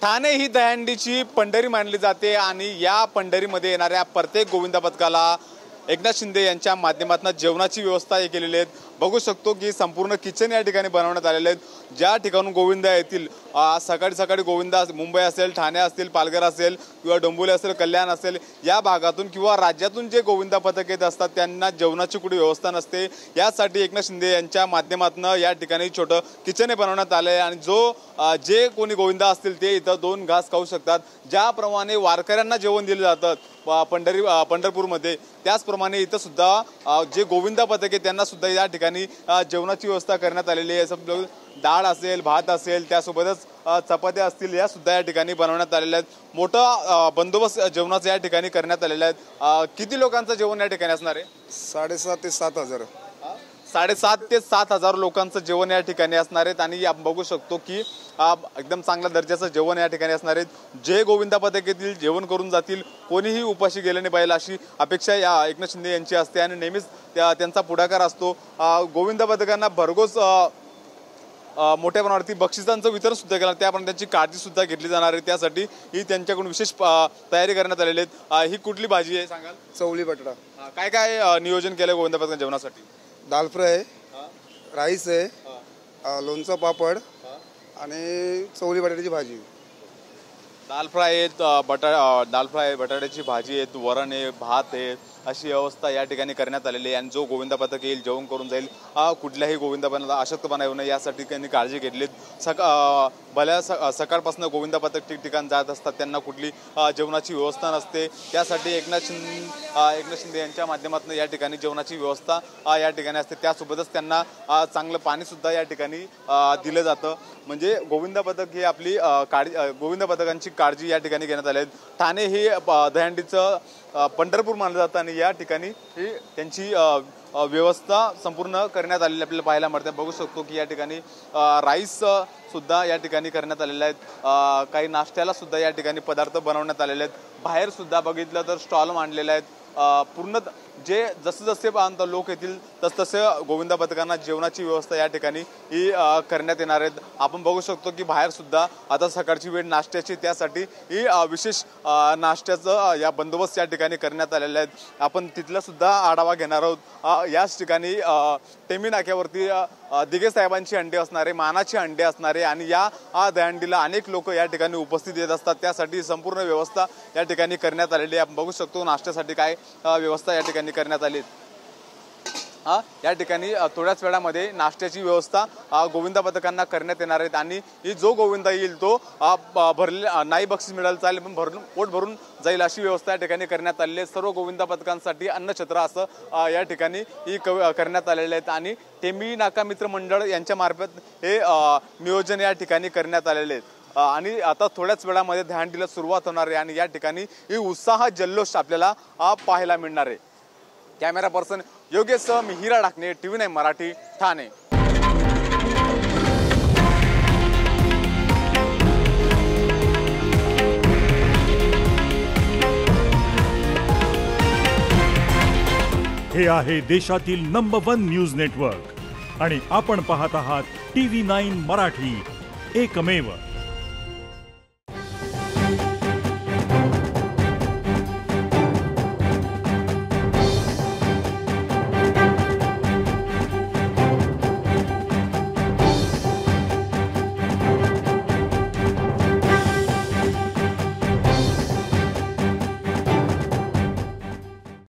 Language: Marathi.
ठाणे ही दहीहंडीची पंढरी मानली जाते आणि या पंढरीमध्ये येणाऱ्या प्रत्येक गोविंदा पथकाला एकनाथ शिंदे यांच्या माध्यमातून जेवणाची व्यवस्था केलेली आहे। बघू शकतो की संपूर्ण किचन या ठिकाणी बनवण्यात आलेले आहेत। ज्या ठिकाणून गोविंदा येतील सकाळी सकाळी गोविंदा मुंबई असेल, ठाणे असेल, पालघर असेल किंवा डोंबिवली असेल, कल्याण असेल, या भागातून किंवा राज्यातून जे गोविंदा पथक येत असतात त्यांना जेवणाची कुठे व्यवस्था नसते। यासाठी एकनाथ शिंदे यांच्या माध्यमातून या ठिकाणी छोटं किचन बनवण्यात आले आणि जे कोणी गोविंदा असतील ते इथं 2 घास खाऊ शकतात। ज्याप्रमाणे वारकऱ्यांना जेवण दिले जातात पंढरपूरमध्ये, त्याचप्रमाणे इथं सुद्धा जे गोविंदा पथक आहे त्यांना सुद्धा या ठिकाणी जेवणाची व्यवस्था करण्यात आलेली आहे। सब डाळ असेल, भात असेल, त्यासोबतच चपात्या असतील, या सुद्धा या ठिकाणी बनवण्यात आलेल्या आहेत। मोठा बंदोबस्त जेवणाचा या ठिकाणी करण्यात आलेला आहे। किती लोकांचं जेवण या ठिकाणी असणार आहे? 7,500 ते 7,000। 7,500 ते 7,000 लोकांचं जेवण या ठिकाणी असणार आहेत आणि आपण बघू शकतो की एकदम चांगल्या दर्जाचं जेवण या ठिकाणी असणार आहेत। जे गोविंदा पथक येतील जेवण करून जातील, कोणीही उपाशी गेले नाही पाहिजे अशी अपेक्षा या एकनाथ शिंदे यांची असते आणि नेहमीच त्यांचा पुढाकार असतो। गोविंदा पथकांना भरघोस मोठ्या प्रमाणावरती बक्षिसांचं वितरण सुद्धा केलं, त्याप्रमाणे त्यांची काळजी सुद्धा घेतली जाणार आहे। त्यासाठी ही त्यांच्याकडून विशेष तयारी करण्यात आलेली आहे। ही कुठली भाजी आहे सांगाल? चवली बटाटा। काय काय नियोजन केलं गोविंदा पथक जेवणासाठी? दाल फ्राय, राईस आहे, लोणचं, पापड आणि चवली बटाट्याची भाजी। दाल फ्राय आहेत, दाल फ्राय, बटाट्याची भाजी आहेत, वरण आहे, भात आहे, अशी व्यवस्था या ठिकाणी करण्यात आलेली आहे। आणि जो गोविंदा पथक येईल जेवण करून जाईल, कुठल्याही गोविंदापणाला अशक्तपणा येऊ नये यासाठी त्यांनी काळजी घेतली। सकाळपासून गोविंदा पथक ठिकठिकाणी जात असतात, त्यांना कुठली जेवणाची व्यवस्था नसते। त्यासाठी एकनाथ शिंदे यांच्या माध्यमातून या ठिकाणी जेवणाची व्यवस्था या ठिकाणी असते। त्यासोबतच त्यांना चांगलं पाणी सुद्धा या ठिकाणी दिलं जातं। म्हणजे गोविंदा पथक ही आपली गोविंदा पथकांची काळजी या ठिकाणी घेण्यात आली आहे। ठाणे हे दहीहंडीचं पंढरपूर मानलं जातं आणि या ठिकाणी ही त्यांची व्यवस्था संपूर्ण करण्यात आलेली आपल्याला पाहायला मिळते। बघू शकतो की या ठिकाणी राईस सुद्धा या ठिकाणी करण्यात आलेले आहेत। काही नाश्त्याला सुद्धा या ठिकाणी पदार्थ बनवण्यात आलेले आहेत। बाहेर सुद्धा बघितलं तर स्टॉल मांडलेले आहेत। पूर्ण जे जसे लोक येतील तसतसे गोविंदा पथकांना जेवणाची व्यवस्था या ठिकाणी ही करण्यात येणार आहेत। आपण बघू शकतो की बाहेर सुद्धा आता सकाळची वेळ नाश्त्याची, त्यासाठी ही विशेष नाश्त्याचं या बंदोबस्त या ठिकाणी करण्यात आलेले आहेत। आपण तिथला सुद्धा आढावा घेणार आहोत। याच ठिकाणी टेमी नाक्यावरती दिघे साहेबांची अंडे असणारे, मानाची अंडे असणारे आणि या दहीहंडीला अनेक लोक या ठिकाणी उपस्थित येत असतात, त्यासाठी संपूर्ण व्यवस्था या ठिकाणी करण्यात आलेली आहे। आपण बघू शकतो नाश्त्यासाठी काय व्यवस्था या ठिकाणी करण्यात आली। या ठिकाणी थोड्याच वेळामध्ये नाश्त्याची व्यवस्था गोविंदा पथकांना करण्यात येणार आहेत आणि जो गोविंदा येईल तो नाही बक्षीस मिळालं चालेल पण पोट भरून जाईल अशी व्यवस्था या ठिकाणी करण्यात आलेली आहे। सर्व गोविंदा पथकांसाठी अन्नछत्र असं या ठिकाणी ही करण्यात आलेले आहेत आणि टेंबी नाका मित्र मंडळ यांच्या मार्फत हे नियोजन या ठिकाणी करण्यात आलेले आहेत। आणि आता थोड्याच वेळामध्ये दहीहंडीला सुरुवात होणार आहे आणि या ठिकाणी ही उत्साह जल्लोष आपल्याला पाहायला मिळणार आहे। कॅमेरा पर्सन योगेश मी हिरा ढाकणे, TV9 मराठी, ठाणे। हे आहे देशातील नंबर 1 न्यूज नेटवर्क आणि आपण पाहत आहात TV9 मराठी, एकमेव।